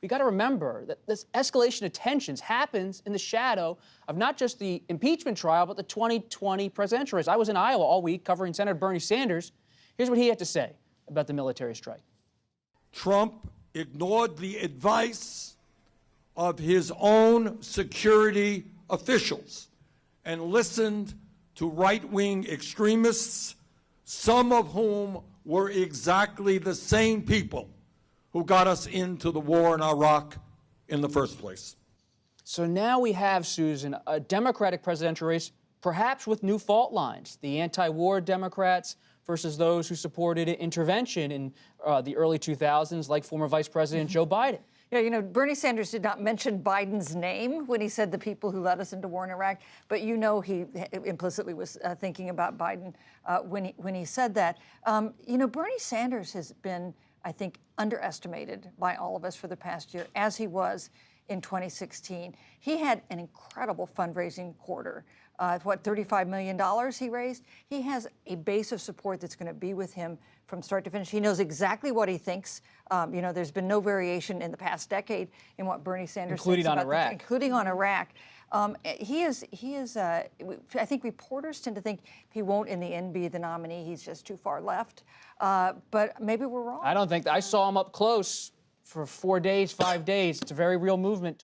we got to remember that this escalation of tensions happens in the shadow of not just the impeachment trial, but the 2020 presidential race. I was in Iowa all week covering Senator Bernie Sanders. Here's what he had to say about the military strike. Trump ignored the advice of his own security officials and listened to right-wing extremists, some of whom were exactly the same people who got us into the war in Iraq in the first place. So now we have, Susan, a Democratic presidential race, perhaps with new fault lines. The anti-war Democrats versus those who supported intervention in the early 2000s, like former Vice President Joe Biden. Yeah, you know, Bernie Sanders did not mention Biden's name when he said the people who led us into war in Iraq, but you know he implicitly was thinking about Biden when he said that. You know, Bernie Sanders has been, I think, underestimated by all of us for the past year, as he was in 2016. He had an incredible fundraising quarter. $35 million he raised. He has a base of support that's going to be with him from start to finish. He knows exactly what he thinks. You know, there's been no variation in the past decade in what Bernie Sanders including thinks on about Iraq. Including on Iraq. He is. I think reporters tend to think he won't in the end be the nominee. He's just too far left. But maybe we're wrong. I don't think I saw him up close for 4 days, 5 days. It's a very real movement.